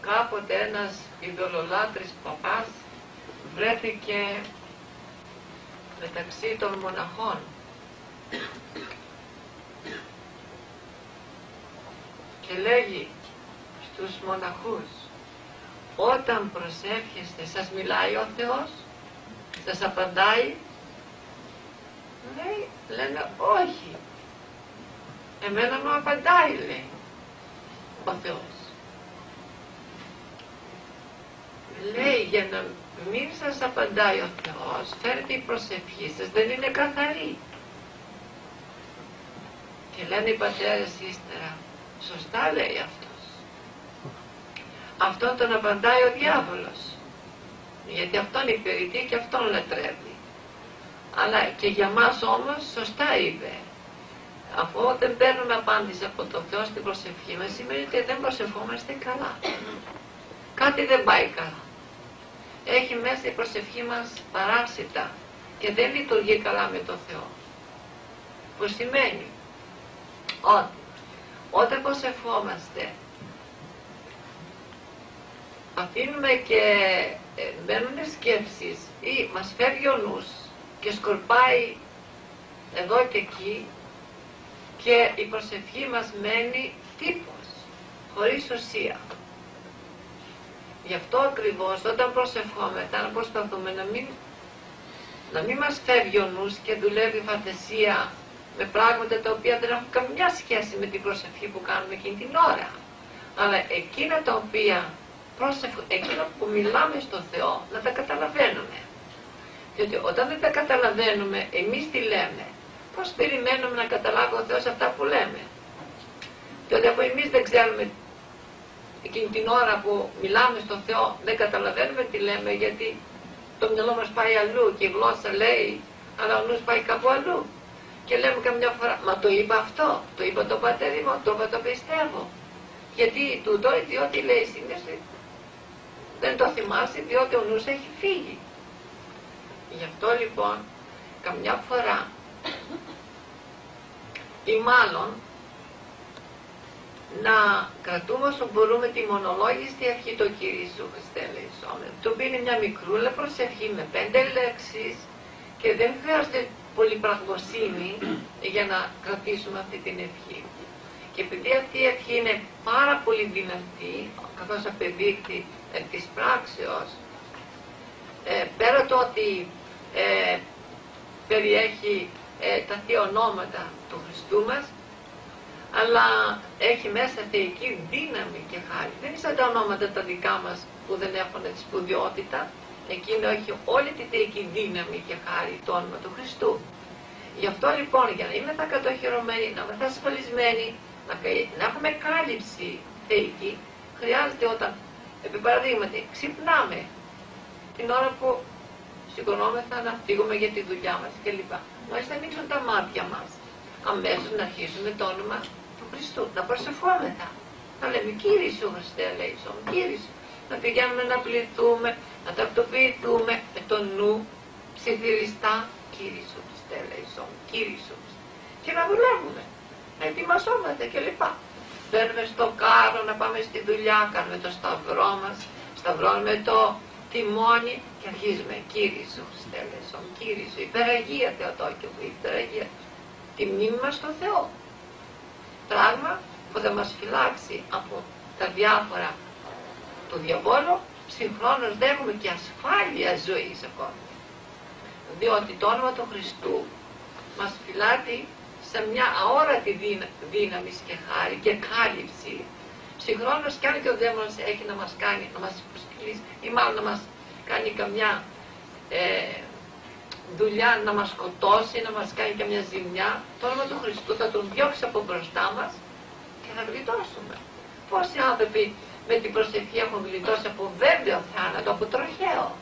κάποτε ένας ειδωλολάτρης παπάς βρέθηκε μεταξύ των μοναχών και λέγει στους μοναχούς: όταν προσεύχεστε σας μιλάει ο Θεός, σας απαντάει? Λένε όχι, εμένα μου απαντάει, λέει ο Θεός. Λέει, για να μην σας απαντάει ο Θεός, φέρετε η προσευχή σας, δεν είναι καθαρή. Και λένε οι πατέρες ύστερα, σωστά λέει αυτός, αυτόν τον απαντάει ο διάβολος, γιατί αυτόν υπηρετεί και αυτόν λατρεύει. Αλλά και για μας όμως σωστά είπε, αφού δεν παίρνουμε απάντηση από τον Θεό στην προσευχή μας, σημαίνει ότι δεν προσευχόμαστε καλά, κάτι δεν πάει καλά, έχει μέσα η προσευχή μας παράσιτα και δεν λειτουργεί καλά με τον Θεό, που σημαίνει ότι όταν προσευχόμαστε αφήνουμε και μένουν σκέψεις ή μας φεύγει ο νους και σκορπάει εδώ και εκεί και η προσευχή μας μένει τύπος, χωρίς ουσία. Γι' αυτό ακριβώς όταν προσευχόμεθα να προσπαθούμε να μην μας φεύγει ο νους και δουλεύει η φαντασία με πράγματα τα οποία δεν έχουν καμιά σχέση με την προσευχή που κάνουμε εκείνη την ώρα. Αλλά εκείνα τα οποία εκείνα που μιλάμε στον Θεό να τα καταλαβαίνουμε. Διότι όταν δεν τα καταλαβαίνουμε, εμείς τι λέμε, πώς περιμένουμε να καταλάβει ο Θεός αυτά που λέμε? Διότι αφού εμείς δεν ξέρουμε εκείνη την ώρα που μιλάμε στον Θεό, δεν καταλαβαίνουμε τι λέμε, γιατί το μυαλό μας πάει αλλού και η γλώσσα λέει, αλλά ο νους πάει κάπου αλλού. Και λέμε καμιά φορά, μα το είπα αυτό, το είπα το πατέρι μου, το είπα, το πιστεύω. Γιατί τούτο, διότι λέει συνήθως, δεν το θυμάσαι, διότι ο νους έχει φύγει. Γι' αυτό λοιπόν, καμιά φορά, ή μάλλον, να κρατούμε όσο μπορούμε τη μονολόγιστη αρχή το Κύριε Ιησού Χριστέ ελεησόμεν, το οποίο είναι μια μικρούλα προσευχή με 5 λέξεις και δεν χρειάζεται πολύ πραγμοσύνη για να κρατήσουμε αυτή την ευχή. Και επειδή αυτή η ευχή είναι πάρα πολύ δυνατή, καθώς απεδείχθη εκ της πράξεως, πέρα το ότι περιέχει τα θεία ονόματα του Χριστού μας, αλλά έχει μέσα θεϊκή δύναμη και χάρη. Δεν είναι σαν τα ονόματα τα δικά μας που δεν έχουν τη σπουδαιότητα. Εκείνο έχει όλη τη θεϊκή δύναμη και χάρη το όνομα του Χριστού. Γι' αυτό λοιπόν, για να είμαστε κατοχυρωμένοι, να είμαστε ασφαλισμένοι, να έχουμε κάλυψη θεϊκή, χρειάζεται όταν, επί παραδείγματι, ξυπνάμε την ώρα που σηκωνόμεθα να φύγουμε για τη δουλειά μας κλπ. Μόλις θα ανοίξουν τα μάτια μας, αμέσως να αρχίσουμε το όνομα του Χριστού, να προσευχόμεθα. Να λέμε Κύριε Ιησού Χριστέ ελεησόν, Κύριε Ιησού. Να πηγαίνουμε να πληθούμε, να τακτοποιηθούμε με το νου ψιθυριστά Κύριε Ιησού Χριστέ ελεησόν, Κύριε Ιησού Χριστέ. Και να δουλεύουμε, να ετοιμαζόμαστε κλπ. Μπαίνουμε στο κάρο να πάμε στη δουλειά, κάνουμε το σταυρό μας, σταυρώνουμε το τιμόνι και αρχίζουμε Κύριε Ιησού Χριστέ ελεησόν, Κύριε Ιησού, υπεραγία Θεοτόκιο μου, υπεραγία. Τη μνήμη μας στο Θεό. Πράγμα που θα μας φυλάξει από τα διάφορα του διαβόλου, συγχρόνως δεν έχουμε και ασφάλεια ζωής ακόμη. Διότι το όνομα του Χριστού μας φυλάτει σε μια αόρατη δύναμη και χάρη και κάλυψη. Συγχρόνως κι αν και ο δαίμονας έχει να μας κάνει, να μας προσκλήσει ή μάλλον να μας κάνει καμιά δουλειά, να μας σκοτώσει, να μας κάνει καμιά ζημιά, το όνομα του Χριστού θα τον διώξει από μπροστά μας και θα γλιτώσουμε. Πόσοι άνθρωποι με την προσευχή έχουν γλιτώσει από βέβαιο θάνατο, από τροχαίο.